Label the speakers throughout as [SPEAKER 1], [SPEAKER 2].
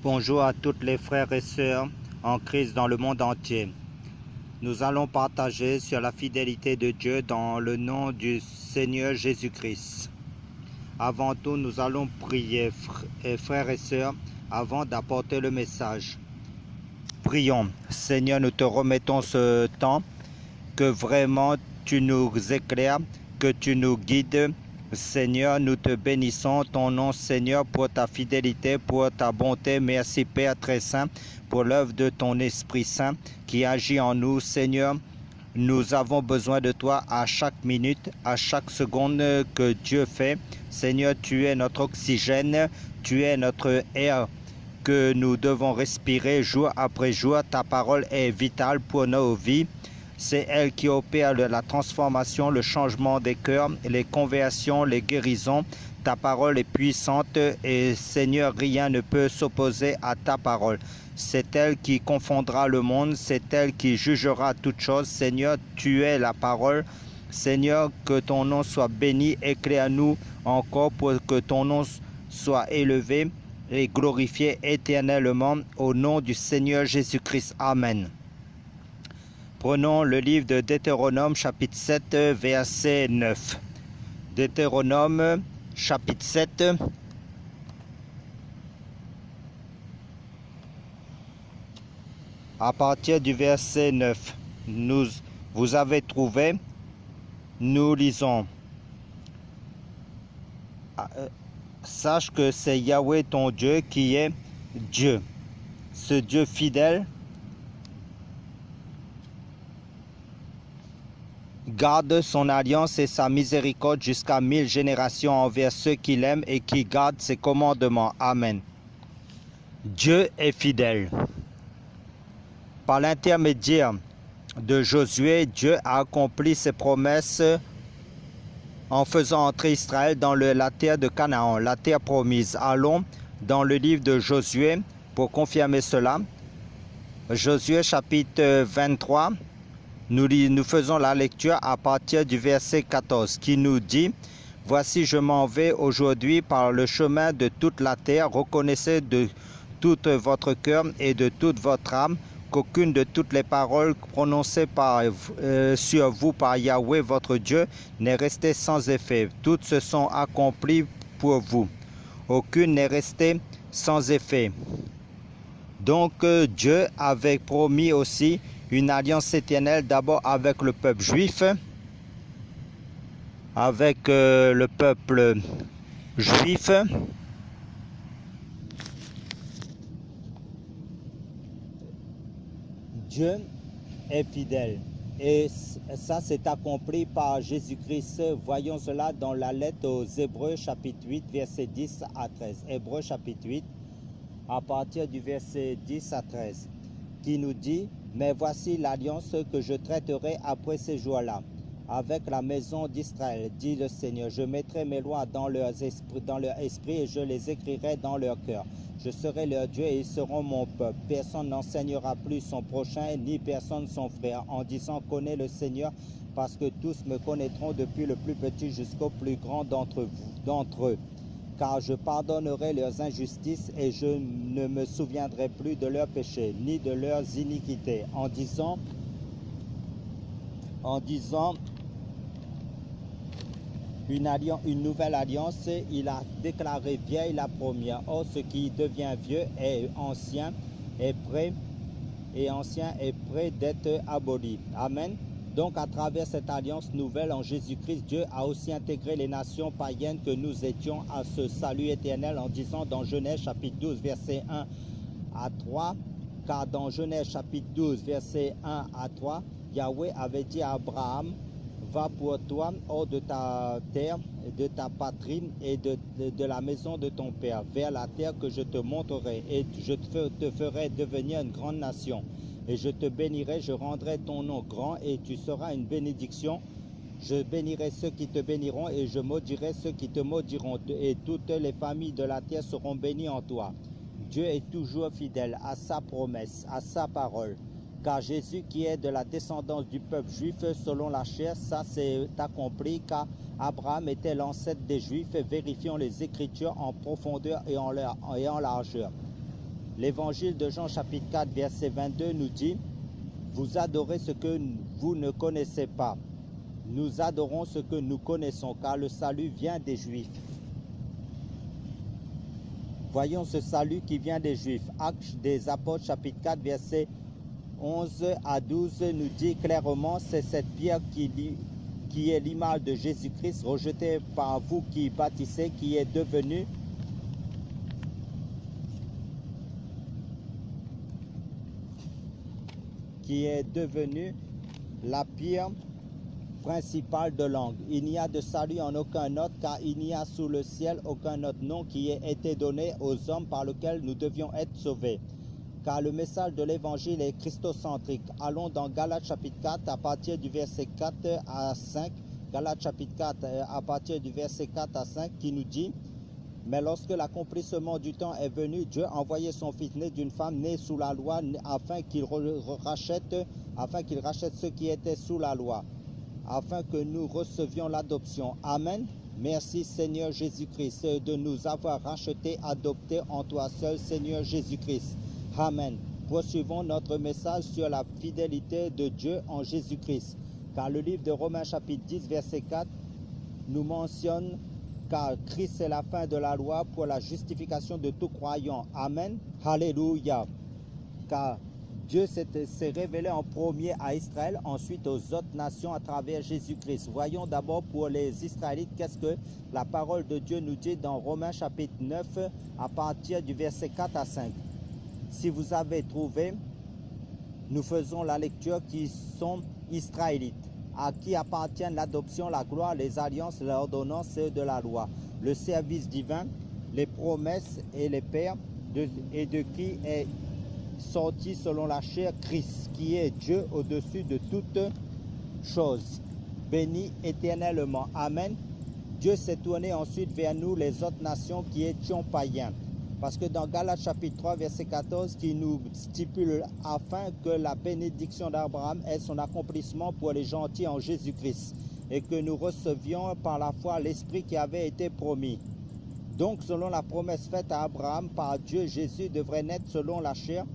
[SPEAKER 1] Bonjour à toutes les frères et sœurs en Christ dans le monde entier. Nous allons partager sur la fidélité de Dieu dans le nom du Seigneur Jésus-Christ. Avant tout, nous allons prier, frères et sœurs, avant d'apporter le message. Prions. Seigneur, nous te remettons ce temps, que vraiment tu nous éclaires, que tu nous guides. Seigneur, nous te bénissons, ton nom, Seigneur, pour ta fidélité, pour ta bonté. Merci, Père très saint, pour l'œuvre de ton Esprit Saint qui agit en nous, Seigneur. Nous avons besoin de toi à chaque minute, à chaque seconde que Dieu fait. Seigneur, tu es notre oxygène, tu es notre air que nous devons respirer jour après jour. Ta parole est vitale pour nos vies. C'est elle qui opère la transformation, le changement des cœurs, les conversions, les guérisons. Ta parole est puissante et Seigneur, rien ne peut s'opposer à ta parole. C'est elle qui confondra le monde, c'est elle qui jugera toutes choses. Seigneur, tu es la parole. Seigneur, que ton nom soit béni, éclaire-nous encore pour que ton nom soit élevé et glorifié éternellement au nom du Seigneur Jésus-Christ. Amen. Prenons le livre de Deutéronome, chapitre 7, verset 9. Deutéronome, chapitre 7. À partir du verset 9, vous avez trouvé, nous lisons. Sache que c'est Yahweh ton Dieu qui est Dieu, ce Dieu fidèle. Garde son alliance et sa miséricorde jusqu'à 1000 générations envers ceux qui l'aiment et qui gardent ses commandements. Amen. Dieu est fidèle. Par l'intermédiaire de Josué, Dieu a accompli ses promesses en faisant entrer Israël dans la terre de Canaan, la terre promise. Allons dans le livre de Josué pour confirmer cela. Josué chapitre 23. Nous faisons la lecture à partir du verset 14 qui nous dit « Voici, je m'en vais aujourd'hui par le chemin de toute la terre. Reconnaissez de tout votre cœur et de toute votre âme qu'aucune de toutes les paroles prononcées sur vous par Yahweh votre Dieu n'est restée sans effet. Toutes se sont accomplies pour vous. Aucune n'est restée sans effet. » Donc Dieu avait promis aussi une alliance éternelle d'abord avec le peuple juif, Dieu est fidèle et ça s'est accompli par Jésus-Christ. Voyons cela dans la lettre aux Hébreux chapitre 8 verset 10 à 13. Hébreux chapitre 8 à partir du verset 10 à 13 qui nous dit « Mais voici l'alliance que je traiterai après ces jours-là, avec la maison d'Israël, dit le Seigneur. Je mettrai mes lois dans leur esprit et je les écrirai dans leur cœur. Je serai leur Dieu et ils seront mon peuple. Personne n'enseignera plus son prochain, ni personne son frère, en disant « Connais le Seigneur », parce que tous me connaîtront depuis le plus petit jusqu'au plus grand d'entre eux. Car je pardonnerai leurs injustices et je ne me souviendrai plus de leurs péchés, ni de leurs iniquités. En disant une nouvelle alliance, il a déclaré vieille la première. Or, ce qui devient vieux est ancien, est prêt d'être aboli. Amen. Donc, à travers cette alliance nouvelle en Jésus-Christ, Dieu a aussi intégré les nations païennes que nous étions à ce salut éternel en disant dans Genèse chapitre 12, verset 1 à 3, car dans Genèse chapitre 12, verset 1 à 3, Yahweh avait dit à Abraham, va pour toi hors de ta terre, de ta patrie et de la maison de ton père, vers la terre que je te montrerai, et je te ferai devenir une grande nation. Et je te bénirai, je rendrai ton nom grand et tu seras une bénédiction. Je bénirai ceux qui te béniront et je maudirai ceux qui te maudiront. Et toutes les familles de la terre seront bénies en toi. Dieu est toujours fidèle à sa promesse, à sa parole. Car Jésus qui est de la descendance du peuple juif selon la chair, ça s'est accompli car Abraham était l'ancêtre des Juifs. Vérifions les Écritures en profondeur et en largeur. L'évangile de Jean chapitre 4 verset 22 nous dit: vous adorez ce que vous ne connaissez pas. Nous adorons ce que nous connaissons, car le salut vient des Juifs. Voyons ce salut qui vient des Juifs. Actes des Apôtres chapitre 4 verset 11 à 12 nous dit clairement: c'est cette pierre qui est l'image de Jésus-Christ, rejetée par vous qui bâtissez, qui est devenue la pierre principale de l'angle. Il n'y a de salut en aucun autre, car il n'y a sous le ciel aucun autre nom qui ait été donné aux hommes par lequel nous devions être sauvés. Car le message de l'évangile est christocentrique. Allons dans Galates chapitre 4 à partir du verset 4 à 5. Galates chapitre 4 à partir du verset 4 à 5 qui nous dit: mais lorsque l'accomplissement du temps est venu, Dieu a envoyé son Fils né d'une femme née sous la loi afin qu'il rachète ceux qui étaient sous la loi, afin que nous recevions l'adoption. Amen. Merci Seigneur Jésus-Christ de nous avoir rachetés, adoptés en toi seul, Seigneur Jésus-Christ. Amen. Poursuivons notre message sur la fidélité de Dieu en Jésus-Christ. Car le livre de Romains chapitre 10 verset 4 nous mentionne: car Christ est la fin de la loi pour la justification de tout croyant. Amen. Alléluia. Car Dieu s'est révélé en premier à Israël, ensuite aux autres nations à travers Jésus-Christ. Voyons d'abord pour les Israélites qu'est-ce que la parole de Dieu nous dit dans Romains chapitre 9 à partir du verset 4 à 5. Si vous avez trouvé, nous faisons la lecture qui sont Israélites, à qui appartiennent l'adoption, la gloire, les alliances, l'ordonnance de la loi, le service divin, les promesses et les pères, et de qui est sorti selon la chair Christ, qui est Dieu au-dessus de toutes choses, béni éternellement. Amen. Dieu s'est tourné ensuite vers nous, les autres nations qui étions païens. Parce que dans Galates chapitre 3 verset 14 qui nous stipule afin que la bénédiction d'Abraham ait son accomplissement pour les gentils en Jésus-Christ et que nous recevions par la foi l'Esprit qui avait été promis. Donc selon la promesse faite à Abraham par Dieu, Jésus devrait naître selon la chair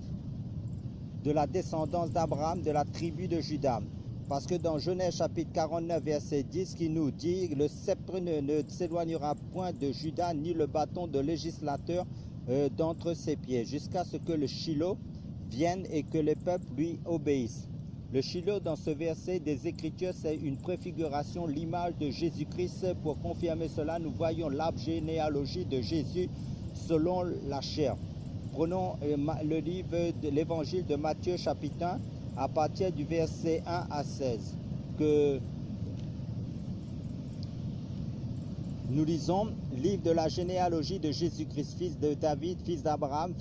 [SPEAKER 1] de la descendance d'Abraham de la tribu de Juda. Parce que dans Genèse chapitre 49 verset 10 qui nous dit: le sceptre ne s'éloignera point de Juda ni le bâton de législateur d'entre ses pieds, jusqu'à ce que le Shiloh vienne et que les peuples lui obéissent. Le Shiloh dans ce verset des Écritures, c'est une préfiguration, l'image de Jésus-Christ. Pour confirmer cela, nous voyons l'arbre généalogie de Jésus selon la chair. Prenons le livre de l'Évangile de Matthieu chapitre 1 à partir du verset 1 à 16 que nous lisons: livre de la généalogie de Jésus-Christ, fils de David, fils d'Abraham.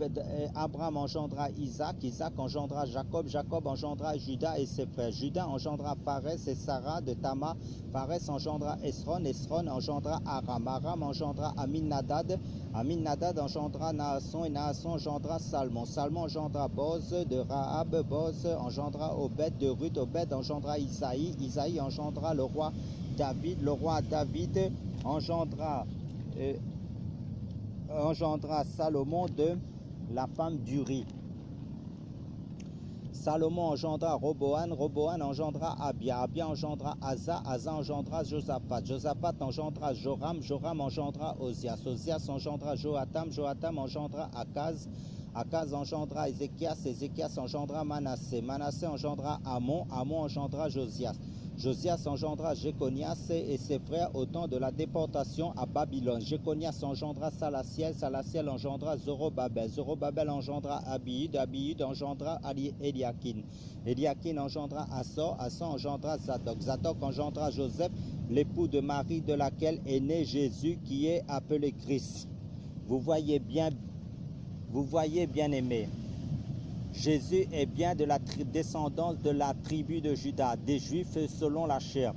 [SPEAKER 1] Abraham engendra Isaac, Isaac engendra Jacob, Jacob engendra Juda et ses frères. Juda engendra Pharez et Sarah de Tamar. Pharez engendra Esron, Esron engendra Aram, Aram engendra Aminadab, Aminadab engendra Naasson et Naasson engendra Salmon, Salmon engendra Boz de Rahab, Boz engendra Obed de Ruth, Obed engendra Isaïe, Isaïe engendra le roi David, le roi David engendra Salomon de la femme d'Uri. Salomon engendra Roboam, Roboam engendra Abia, Abia engendra Asa, Asa engendra Josaphat, Josaphat engendra Joram, Joram engendra Osias, Osias engendra Joatam, Joatam engendra Akaz, Akaz engendra Ézéchias, Ézéchias engendra Manassé, Manassé engendra Amon, Amon engendra Josias, Josias engendra Jéconias et ses frères au temps de la déportation à Babylone. Jéconias engendra Salatiel, Salatiel engendra Zorobabel, Zorobabel engendra Abiud, Abiud engendra Eliakim, Eliakim engendra Assor, Assor engendra Zadok, Zadok engendra Joseph, l'époux de Marie de laquelle est né Jésus qui est appelé Christ. Vous voyez bien aimé, Jésus est bien de la descendance de la tribu de Juda, des Juifs selon la chair.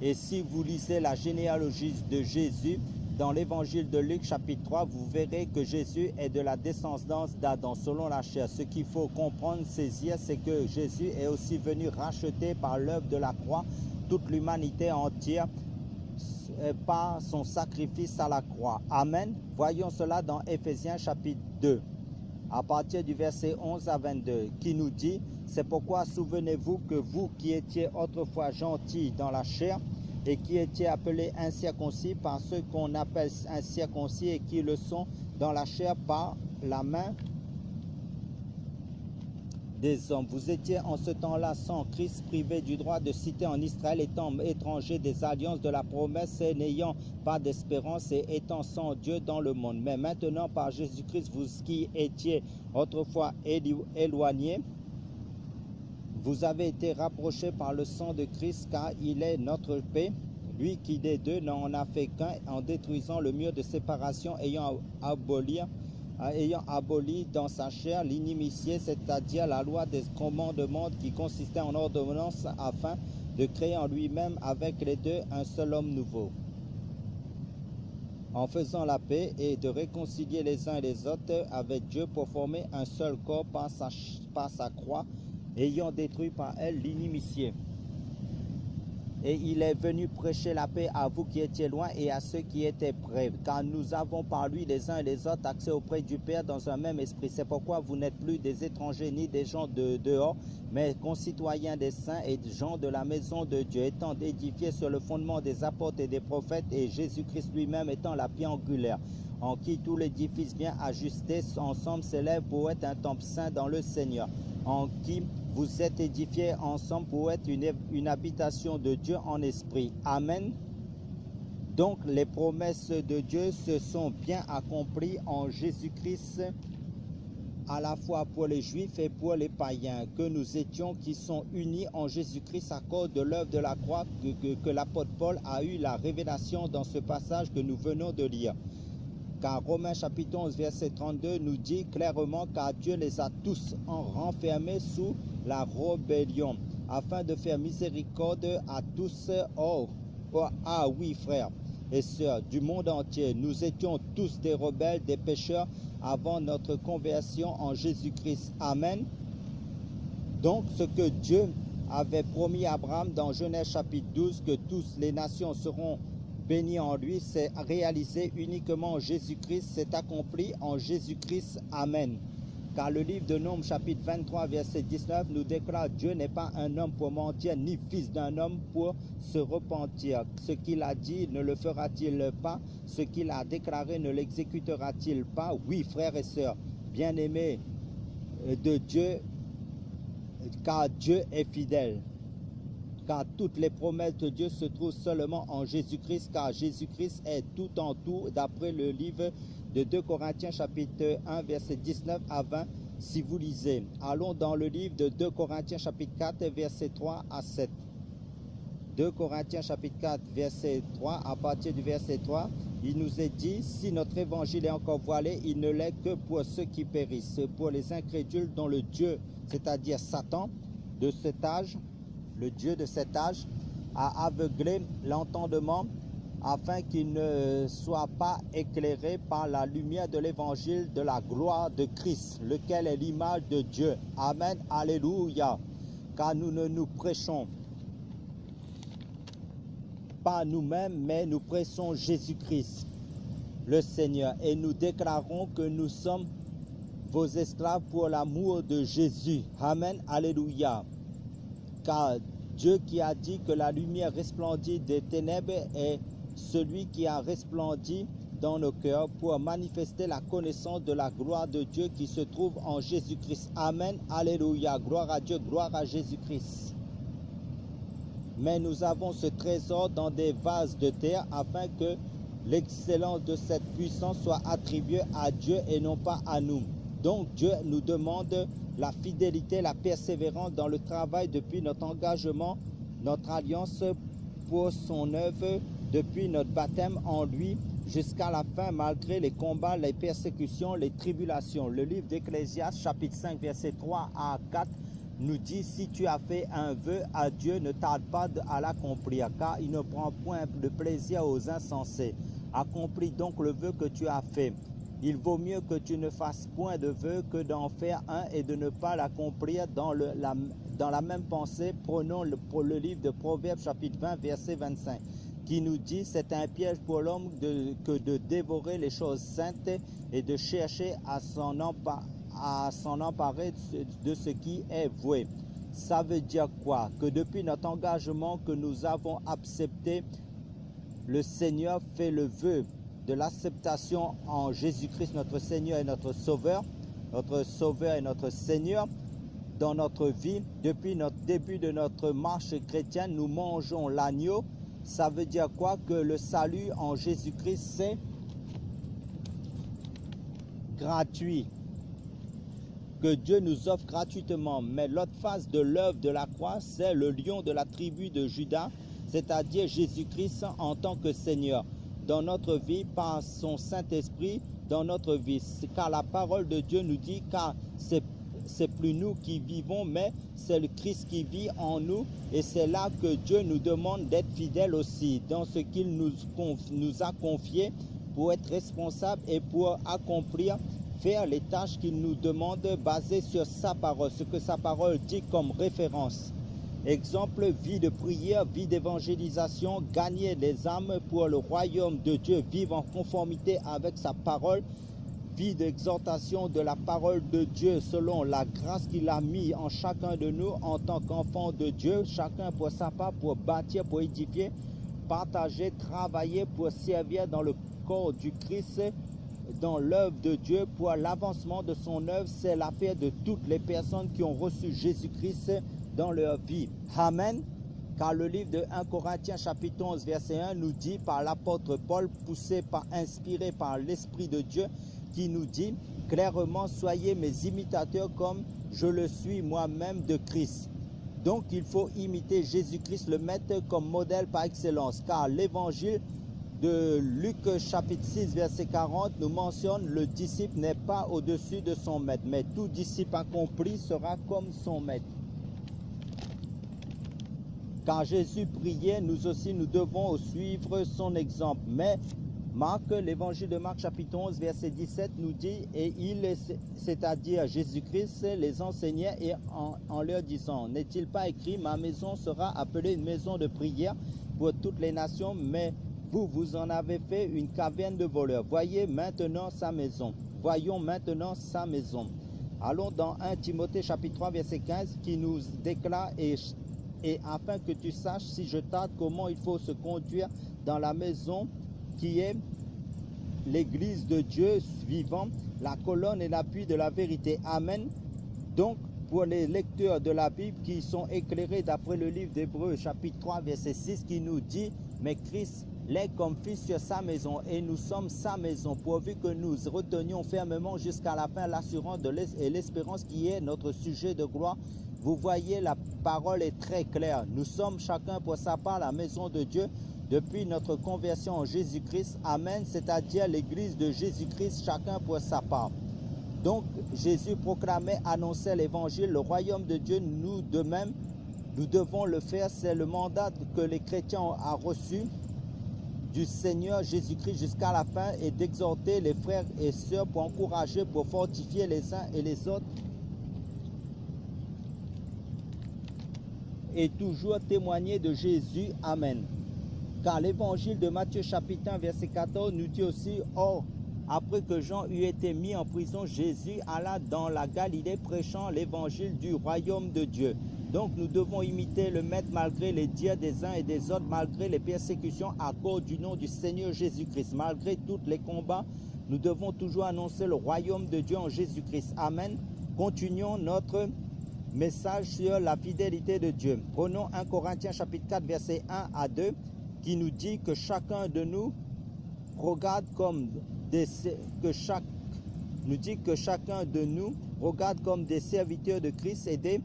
[SPEAKER 1] Et si vous lisez la généalogie de Jésus dans l'évangile de Luc chapitre 3, vous verrez que Jésus est de la descendance d'Adam selon la chair. Ce qu'il faut comprendre, saisir, c'est que Jésus est aussi venu racheter par l'œuvre de la croix toute l'humanité entière par son sacrifice à la croix. Amen. Voyons cela dans Éphésiens chapitre 2. à partir du verset 11 à 22, qui nous dit « C'est pourquoi souvenez-vous que vous qui étiez autrefois gentils dans la chair, et qui étiez appelés incirconcis par ceux qu'on appelle incirconcis et qui le sont dans la chair par la main des hommes. Vous étiez en ce temps-là sans Christ, privés du droit de cité en Israël, étant étrangers des alliances de la promesse, et n'ayant pas d'espérance et étant sans Dieu dans le monde. Mais maintenant, par Jésus-Christ, vous qui étiez autrefois éloignés, vous avez été rapprochés par le sang de Christ, car il est notre paix, lui qui des deux n'en a fait qu'un, en détruisant le mur de séparation, ayant aboli dans sa chair l'inimitié, c'est-à-dire la loi des commandements qui consistait en ordonnance, afin de créer en lui-même avec les deux un seul homme nouveau, en faisant la paix, et de réconcilier les uns et les autres avec Dieu pour former un seul corps par sa croix, ayant détruit par elle l'inimitié. Et il est venu prêcher la paix à vous qui étiez loin et à ceux qui étaient près, car nous avons par lui les uns et les autres accès auprès du Père dans un même esprit. C'est pourquoi vous n'êtes plus des étrangers ni des gens de dehors, mais concitoyens des saints et gens de la maison de Dieu, étant édifiés sur le fondement des apôtres et des prophètes, et Jésus-Christ lui-même étant la pierre angulaire, en qui tout l'édifice bien ajusté ensemble s'élève pour être un temple saint dans le Seigneur, en qui vous êtes édifiés ensemble pour être une habitation de Dieu en esprit. Amen. Donc les promesses de Dieu se sont bien accomplies en Jésus-Christ, à la fois pour les Juifs et pour les païens, que nous étions, qui sont unis en Jésus-Christ à cause de l'œuvre de la croix, que l'apôtre Paul a eu la révélation dans ce passage que nous venons de lire. Car Romains chapitre 11 verset 32 nous dit clairement, car Dieu les a tous renfermés sous la rébellion, afin de faire miséricorde à tous. Ah oui, frères et sœurs du monde entier, nous étions tous des rebelles, des pécheurs avant notre conversion en Jésus-Christ. Amen. Donc ce que Dieu avait promis à Abraham dans Genèse chapitre 12, que tous les nations seront béni en lui, c'est réalisé uniquement en Jésus-Christ, c'est accompli en Jésus-Christ. Amen. Car le livre de Nombres chapitre 23 verset 19 nous déclare: Dieu n'est pas un homme pour mentir, ni fils d'un homme pour se repentir. Ce qu'il a dit ne le fera-t-il pas? Ce qu'il a déclaré ne l'exécutera-t-il pas? Oui, frères et sœurs, bien-aimés de Dieu, car Dieu est fidèle. Car toutes les promesses de Dieu se trouvent seulement en Jésus-Christ, car Jésus-Christ est tout en tout, d'après le livre de 2 Corinthiens chapitre 1 verset 19 à 20, si vous lisez. Allons dans le livre de 2 Corinthiens chapitre 4 verset 3 à 7. 2 Corinthiens chapitre 4 verset 3, à partir du verset 3, il nous est dit: si notre évangile est encore voilé, il ne l'est que pour ceux qui périssent, pour les incrédules dont le Dieu, c'est-à-dire Satan, de cet âge, le Dieu de cet âge, a aveuglé l'entendement, afin qu'il ne soit pas éclairé par la lumière de l'évangile de la gloire de Christ, lequel est l'image de Dieu. Amen, alléluia. Car nous ne nous prêchons pas nous-mêmes, mais nous prêchons Jésus-Christ, le Seigneur, et nous déclarons que nous sommes vos esclaves pour l'amour de Jésus. Amen, alléluia. Car Dieu qui a dit que la lumière resplendit des ténèbres est celui qui a resplendi dans nos cœurs pour manifester la connaissance de la gloire de Dieu qui se trouve en Jésus-Christ. Amen, alléluia, gloire à Dieu, gloire à Jésus-Christ. Mais nous avons ce trésor dans des vases de terre, afin que l'excellence de cette puissance soit attribuée à Dieu et non pas à nous. Donc Dieu nous demande la fidélité, la persévérance dans le travail depuis notre engagement, notre alliance pour son œuvre, depuis notre baptême en lui jusqu'à la fin, malgré les combats, les persécutions, les tribulations. Le livre d'Ecclésiaste chapitre 5 verset 3 à 4 nous dit: si tu as fait un vœu à Dieu, ne tarde pas à l'accomplir, car il ne prend point de plaisir aux insensés. Accomplis donc le vœu que tu as fait. Il vaut mieux que tu ne fasses point de vœu que d'en faire un et de ne pas l'accomplir dans la même pensée. Prenons le livre de Proverbes chapitre 20 verset 25 qui nous dit: c'est un piège pour l'homme que de dévorer les choses saintes et de chercher à à s'en emparer de ce qui est voué. Ça veut dire quoi? Que depuis notre engagement que nous avons accepté, le Seigneur fait le vœu de l'acceptation en Jésus-Christ, notre Seigneur et notre Sauveur et notre Seigneur dans notre vie. Depuis notre début de notre marche chrétienne, nous mangeons l'agneau. Ça veut dire quoi? Que le salut en Jésus-Christ, c'est gratuit. Que Dieu nous offre gratuitement. Mais l'autre face de l'œuvre de la croix, c'est le lion de la tribu de Juda, c'est-à-dire Jésus-Christ en tant que Seigneur dans notre vie par son Saint-Esprit dans notre vie. Car la parole de Dieu nous dit car c'est plus nous qui vivons, mais c'est le Christ qui vit en nous. Et c'est là que Dieu nous demande d'être fidèles aussi dans ce qu'il nous a confié pour être responsable et pour accomplir, faire les tâches qu'il nous demande basées sur sa parole, ce que sa parole dit comme référence. Exemple, vie de prière, vie d'évangélisation, gagner des âmes pour le royaume de Dieu, vivre en conformité avec sa parole, vie d'exhortation de la parole de Dieu selon la grâce qu'il a mis en chacun de nous en tant qu'enfants de Dieu, chacun pour sa part, pour bâtir, pour édifier, partager, travailler, pour servir dans le corps du Christ, dans l'œuvre de Dieu, pour l'avancement de son œuvre. C'est l'affaire de toutes les personnes qui ont reçu Jésus-Christ dans leur vie. Amen. Car le livre de 1 Corinthiens chapitre 11 verset 1 nous dit par l'apôtre Paul, inspiré par l'Esprit de Dieu, qui nous dit clairement, soyez mes imitateurs comme je le suis moi-même de Christ. Donc il faut imiter Jésus-Christ, le maître comme modèle par excellence, car l'évangile de Luc chapitre 6 verset 40 nous mentionne le disciple n'est pas au-dessus de son maître, mais tout disciple accompli sera comme son maître. Quand Jésus priait, nous aussi nous devons suivre son exemple. Mais l'évangile de Marc chapitre 11 verset 17 nous dit, et il, c'est-à-dire Jésus-Christ, les enseignait et en leur disant, n'est-il pas écrit, ma maison sera appelée une maison de prière pour toutes les nations, mais vous en avez fait une caverne de voleurs. Voyons maintenant sa maison. Allons dans 1 Timothée chapitre 3 verset 15 qui nous déclare et afin que tu saches, si je tarde, comment il faut se conduire dans la maison qui est l'église de Dieu vivant, la colonne et l'appui de la vérité. Amen. Donc, pour les lecteurs de la Bible qui sont éclairés d'après le livre d'Hébreux chapitre 3 verset 6 qui nous dit, mais Christ l'est comme fils sur sa maison et nous sommes sa maison, pourvu que nous retenions fermement jusqu'à la fin l'assurance et l'espérance qui est notre sujet de gloire. Vous voyez, la parole est très claire. Nous sommes chacun pour sa part la maison de Dieu depuis notre conversion en Jésus-Christ. Amen, c'est-à-dire l'église de Jésus-Christ, chacun pour sa part. Donc, Jésus proclamait, annonçait l'évangile, le royaume de Dieu, nous de même, nous devons le faire. C'est le mandat que les chrétiens ont reçu du Seigneur Jésus-Christ jusqu'à la fin et d'exhorter les frères et sœurs pour encourager, pour fortifier les uns et les autres et toujours témoigner de Jésus. Amen. Car l'évangile de Matthieu chapitre 1 verset 14 nous dit aussi, or, après que Jean eut été mis en prison, Jésus alla dans la Galilée prêchant l'évangile du royaume de Dieu. Donc nous devons imiter le Maître malgré les dires des uns et des autres, malgré les persécutions à cause du nom du Seigneur Jésus-Christ. Malgré tous les combats, nous devons toujours annoncer le royaume de Dieu en Jésus-Christ. Amen. Continuons notre message sur la fidélité de Dieu. Prenons 1 Corinthiens chapitre 4 verset 1 à 2 qui nous dit que chacun de nous regarde comme des serviteurs de Christ et des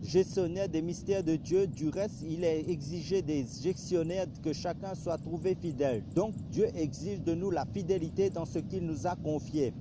[SPEAKER 1] gestionnaires des mystères de Dieu. Du reste, il est exigé des gestionnaires que chacun soit trouvé fidèle. Donc, Dieu exige de nous la fidélité dans ce qu'il nous a confié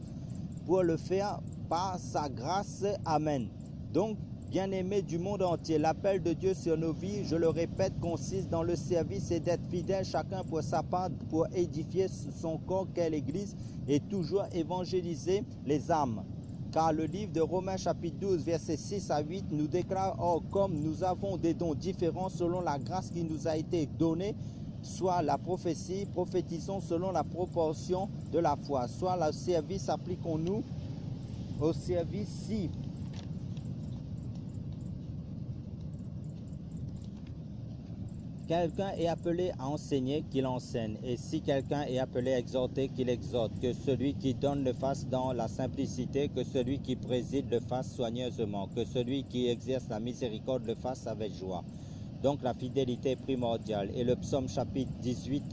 [SPEAKER 1] pour le faire par sa grâce. Amen. Donc, bien-aimés du monde entier, l'appel de Dieu sur nos vies, je le répète, consiste dans le service et d'être fidèle chacun pour sa part, pour édifier son corps qu'est l'Église et toujours évangéliser les âmes. Car le livre de Romains chapitre 12 versets 6 à 8 nous déclare, or comme nous avons des dons différents selon la grâce qui nous a été donnée, soit la prophétie, prophétisons selon la proportion de la foi, soit le service, appliquons-nous au service si quelqu'un est appelé à enseigner, qu'il enseigne. Et si quelqu'un est appelé à exhorter, qu'il exhorte. Que celui qui donne le fasse dans la simplicité, que celui qui préside le fasse soigneusement, que celui qui exerce la miséricorde le fasse avec joie. Donc la fidélité est primordiale. Et le psaume chapitre 18,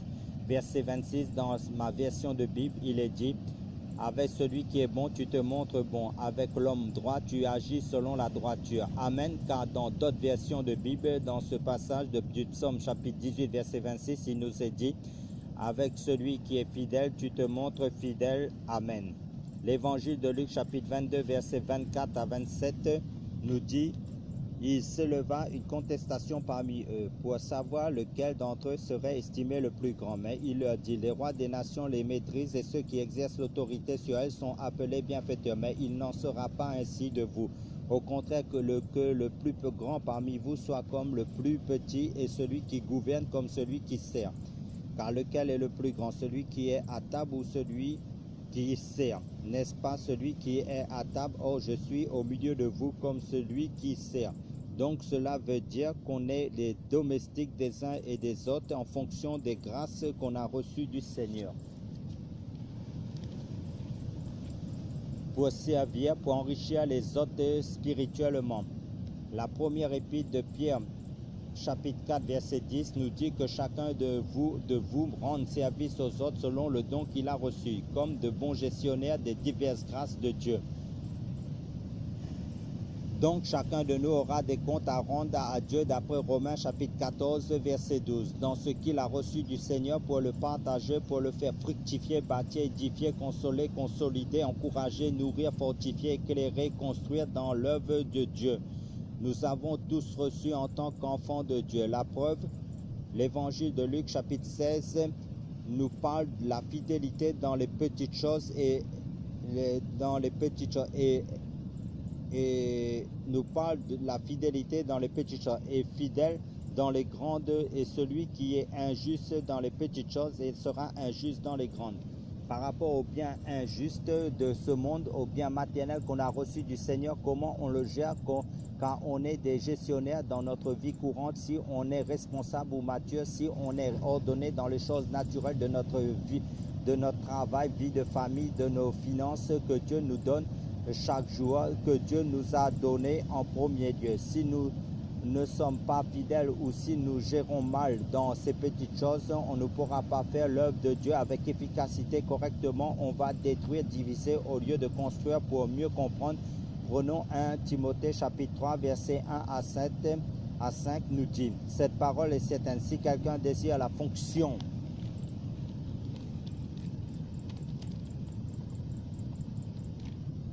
[SPEAKER 1] verset 26, dans ma version de Bible, il est dit: avec celui qui est bon, tu te montres bon. Avec l'homme droit, tu agis selon la droiture. Amen. Car dans d'autres versions de Bible, dans ce passage du psaume chapitre 18, verset 26, il nous est dit: avec celui qui est fidèle, tu te montres fidèle. Amen. L'évangile de Luc chapitre 22, verset 24 à 27 nous dit: il s'éleva une contestation parmi eux pour savoir lequel d'entre eux serait estimé le plus grand. Mais il leur dit: les rois des nations les maîtrisent et ceux qui exercent l'autorité sur elles sont appelés bienfaiteurs. Mais il n'en sera pas ainsi de vous. Au contraire, que le plus grand parmi vous soit comme le plus petit, et celui qui gouverne comme celui qui sert. Car lequel est le plus grand, celui qui est à table ou celui qui sert? N'est-ce pas celui qui est à table? Oh, je suis au milieu de vous comme celui qui sert. Donc cela veut dire qu'on est les domestiques des uns et des autres en fonction des grâces qu'on a reçues du Seigneur. Pour servir, pour enrichir les autres spirituellement. La première épître de Pierre, chapitre 4, verset 10, nous dit que chacun de vous rende service aux autres selon le don qu'il a reçu, comme de bons gestionnaires des diverses grâces de Dieu. Donc chacun de nous aura des comptes à rendre à Dieu d'après Romains chapitre 14 verset 12, dans ce qu'il a reçu du Seigneur pour le partager, pour le faire fructifier, bâtir, édifier, consoler, consolider, encourager, nourrir, fortifier, éclairer, construire dans l'œuvre de Dieu. Nous avons tous reçu en tant qu'enfants de Dieu. La preuve, l'évangile de Luc chapitre 16 nous parle de la fidélité dans les petites choses et nous parle de la fidélité dans les petites choses et fidèle dans les grandes, et celui qui est injuste dans les petites choses, il sera injuste dans les grandes. Par rapport au bien injuste de ce monde, au bien matériel qu'on a reçu du Seigneur, comment on le gère quand on est des gestionnaires dans notre vie courante, si on est responsable ou mature, si on est ordonné dans les choses naturelles de notre vie, de notre travail, vie de famille, de nos finances que Dieu nous donne chaque jour, que Dieu nous a donné en premier lieu. Si nous ne sommes pas fidèles ou si nous gérons mal dans ces petites choses, on ne pourra pas faire l'œuvre de Dieu avec efficacité, correctement. On va détruire, diviser au lieu de construire pour mieux comprendre. Prenons 1 Timothée chapitre 3 verset 1 à 5 nous dit: cette parole est certaine, si quelqu'un désire la fonction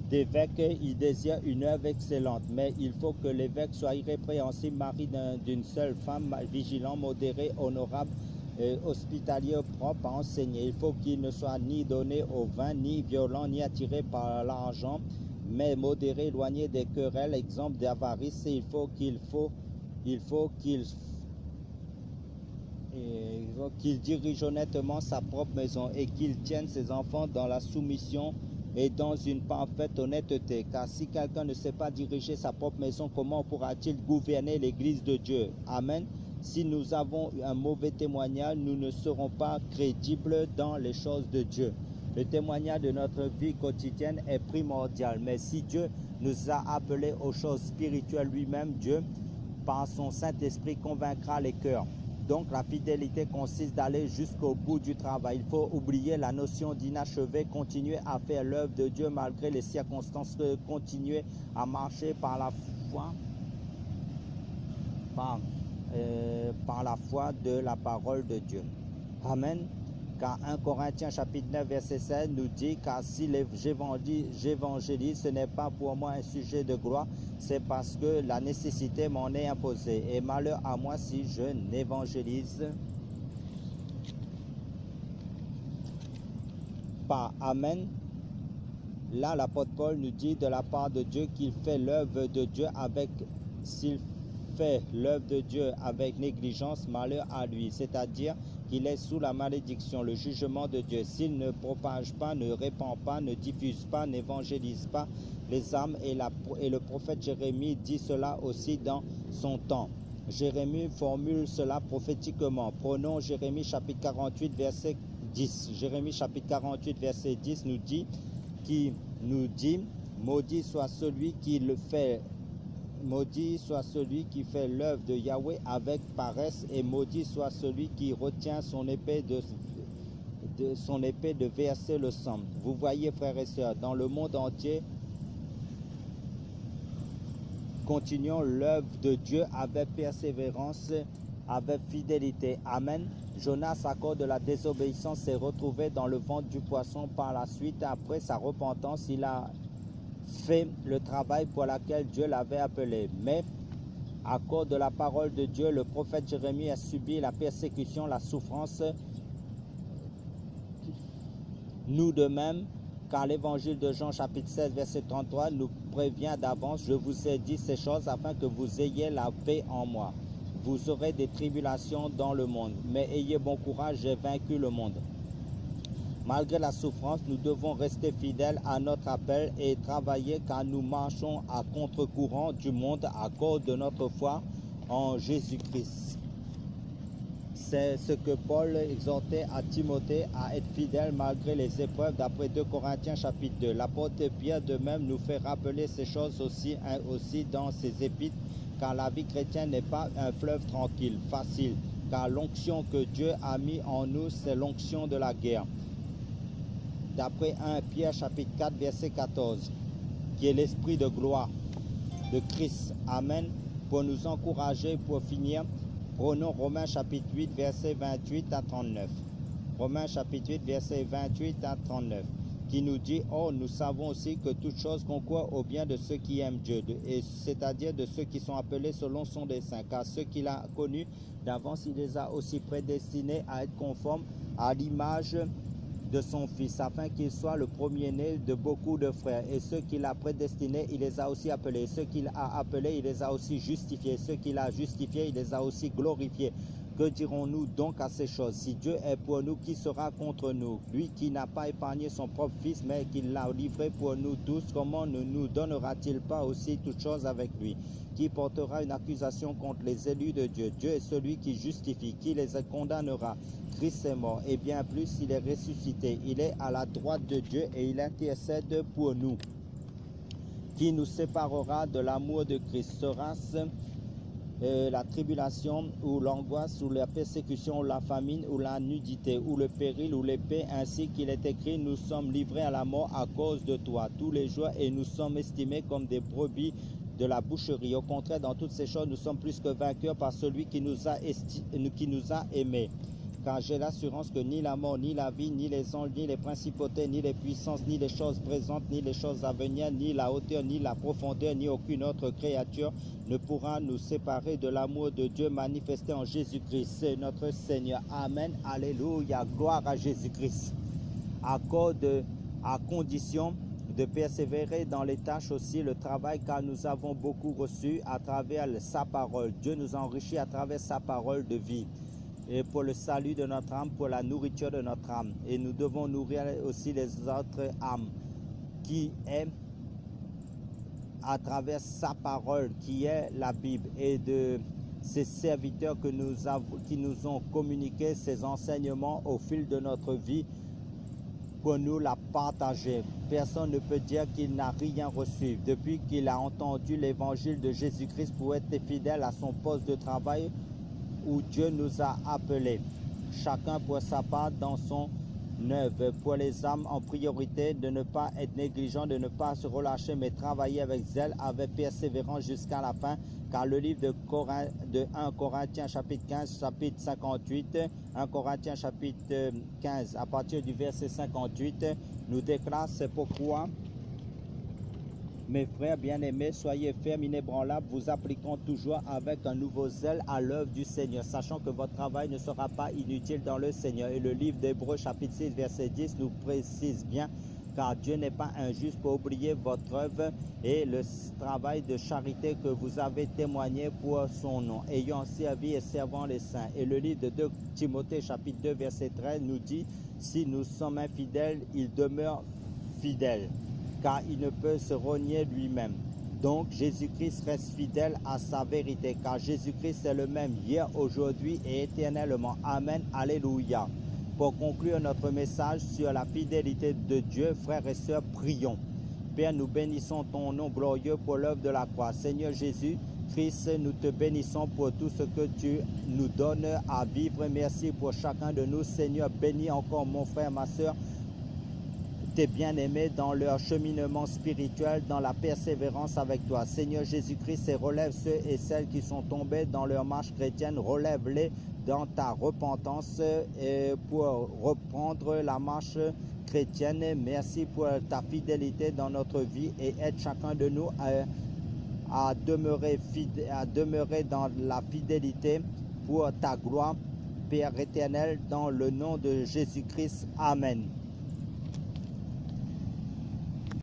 [SPEAKER 1] d'évêque, il désire une œuvre excellente, mais il faut que l'évêque soit irrépréhensible, mari d'une seule femme, vigilant, modéré, honorable, hospitalier, propre à enseigner. Il faut qu'il ne soit ni donné au vin, ni violent, ni attiré par l'argent, mais modéré, éloigné des querelles, exemple d'avarice. Il faut qu'il dirige honnêtement sa propre maison et qu'il tienne ses enfants dans la soumission et dans une parfaite honnêteté. Car si quelqu'un ne sait pas diriger sa propre maison, comment pourra-t-il gouverner l'église de Dieu? Amen. Si nous avons un mauvais témoignage, nous ne serons pas crédibles dans les choses de Dieu. Le témoignage de notre vie quotidienne est primordial. Mais si Dieu nous a appelés aux choses spirituelles lui-même, Dieu, par son Saint-Esprit, convaincra les cœurs. Donc la fidélité consiste d'aller jusqu'au bout du travail. Il faut oublier la notion d'inachevé, continuer à faire l'œuvre de Dieu malgré les circonstances, continuer à marcher par la foi, par la foi de la parole de Dieu. Amen. Car 1 Corinthiens chapitre 9 verset 16 nous dit: car si j'évangélise, ce n'est pas pour moi un sujet de gloire, c'est parce que la nécessité m'en est imposée. Et malheur à moi si je n'évangélise pas. Amen. Là, l'apôtre Paul nous dit de la part de Dieu qu'il fait l'œuvre de Dieu s'il fait l'œuvre de Dieu avec négligence, malheur à lui. C'est-à-dire qu'il est sous la malédiction, le jugement de Dieu, s'il ne propage pas, ne répand pas, ne diffuse pas, n'évangélise pas les âmes. Et le prophète Jérémie dit cela aussi dans son temps. Jérémie formule cela prophétiquement. Prenons Jérémie chapitre 48, verset 10. Jérémie chapitre 48, verset 10 nous dit, maudit soit celui qui le fait. Maudit soit celui qui fait l'œuvre de Yahweh avec paresse, et maudit soit celui qui retient son épée de verser le sang. Vous voyez, frères et sœurs, dans le monde entier, continuons l'œuvre de Dieu avec persévérance, avec fidélité. Amen. Jonas, à cause de la désobéissance, s'est retrouvé dans le ventre du poisson. Par la suite, après sa repentance, il a fait le travail pour lequel Dieu l'avait appelé. Mais à cause de la parole de Dieu, le prophète Jérémie a subi la persécution, la souffrance. Nous de même, car l'évangile de Jean chapitre 16 verset 33 nous prévient d'avance, je vous ai dit ces choses afin que vous ayez la paix en moi. Vous aurez des tribulations dans le monde, mais ayez bon courage, j'ai vaincu le monde. Malgré la souffrance, nous devons rester fidèles à notre appel et travailler, car nous marchons à contre-courant du monde à cause de notre foi en Jésus-Christ. C'est ce que Paul exhortait à Timothée, à être fidèle malgré les épreuves, d'après 2 Corinthiens chapitre 2. L'apôtre Pierre de même nous fait rappeler ces choses aussi dans ses épîtres, car la vie chrétienne n'est pas un fleuve tranquille, facile, car l'onction que Dieu a mis en nous, c'est l'onction de la guerre. D'après 1 Pierre chapitre 4 verset 14, qui est l'esprit de gloire de Christ. Amen. Pour nous encourager, pour finir, prenons Romains chapitre 8 verset 28 à 39. Romains chapitre 8 verset 28 à 39, qui nous dit, oh, nous savons aussi que toute chose concourt au bien de ceux qui aiment Dieu, c'est-à-dire de ceux qui sont appelés selon son dessein, car ceux qu'il a connus d'avance, il les a aussi prédestinés à être conformes à l'image de son Fils, afin qu'il soit le premier-né de beaucoup de frères. Et ceux qu'il a prédestinés, il les a aussi appelés. Ceux qu'il a appelés, il les a aussi justifiés. Ceux qu'il a justifiés, il les a aussi glorifiés. Que dirons-nous donc à ces choses? Si Dieu est pour nous, qui sera contre nous? Lui qui n'a pas épargné son propre Fils, mais qui l'a livré pour nous tous, comment ne nous donnera-t-il pas aussi toutes choses avec lui? Qui portera une accusation contre les élus de Dieu? Dieu est celui qui justifie. Qui les condamnera? Christ est mort, et bien plus, il est ressuscité. Il est à la droite de Dieu et il intercède pour nous. Qui nous séparera de l'amour de Christ? Sera-ce la tribulation ou l'angoisse ou la persécution ou la famine ou la nudité ou le péril ou l'épée, ainsi qu'il est écrit, nous sommes livrés à la mort à cause de toi tous les jours, et nous sommes estimés comme des brebis de la boucherie. Au contraire, dans toutes ces choses, nous sommes plus que vainqueurs par celui qui nous a aimés. Car j'ai l'assurance que ni la mort, ni la vie, ni les anges, ni les principautés, ni les puissances, ni les choses présentes, ni les choses à venir, ni la hauteur, ni la profondeur, ni aucune autre créature ne pourra nous séparer de l'amour de Dieu manifesté en Jésus-Christ. C'est notre Seigneur. Amen. Alléluia. Gloire à Jésus-Christ. À condition de persévérer dans les tâches aussi, le travail, car nous avons beaucoup reçu à travers sa parole. Dieu nous enrichit à travers sa parole de vie. Et pour le salut de notre âme, pour la nourriture de notre âme. Et nous devons nourrir aussi les autres âmes, qui est à travers sa parole, qui est la Bible, et de ces serviteurs qui nous ont communiqué ces enseignements au fil de notre vie, pour nous la partager. Personne ne peut dire qu'il n'a rien reçu. Depuis qu'il a entendu l'évangile de Jésus-Christ pour être fidèle à son poste de travail, où Dieu nous a appelés, chacun pour sa part dans son œuvre. Pour les âmes en priorité, de ne pas être négligent, de ne pas se relâcher, mais travailler avec zèle, avec persévérance jusqu'à la fin, car le livre de 1 Corinthiens chapitre 15, chapitre 58, 1 Corinthiens chapitre 15, à partir du verset 58, nous déclare, c'est pourquoi, mes frères bien-aimés, soyez fermes, inébranlables, vous appliquons toujours avec un nouveau zèle à l'œuvre du Seigneur, sachant que votre travail ne sera pas inutile dans le Seigneur. Et le livre d'Hébreux chapitre 6 verset 10 nous précise bien car Dieu n'est pas injuste pour oublier votre œuvre et le travail de charité que vous avez témoigné pour son nom, ayant servi et servant les saints. Et le livre de 2 Timothée chapitre 2 verset 13 nous dit, si nous sommes infidèles, il demeure fidèle, car il ne peut se renier lui-même. Donc Jésus-Christ reste fidèle à sa vérité, car Jésus-Christ est le même hier, aujourd'hui et éternellement. Amen, alléluia. Pour conclure notre message sur la fidélité de Dieu, frères et sœurs, prions. Père, nous bénissons ton nom glorieux pour l'œuvre de la croix. Seigneur Jésus, Christ, nous te bénissons pour tout ce que tu nous donnes à vivre. Merci pour chacun de nous. Seigneur, bénis encore mon frère, ma sœur, tes bien-aimés dans leur cheminement spirituel, dans la persévérance avec toi. Seigneur Jésus-Christ, et relève ceux et celles qui sont tombés dans leur marche chrétienne, relève-les dans ta repentance et pour reprendre la marche chrétienne. Merci pour ta fidélité dans notre vie et aide chacun de nous à demeurer dans la fidélité pour ta gloire, Père éternel, dans le nom de Jésus-Christ. Amen.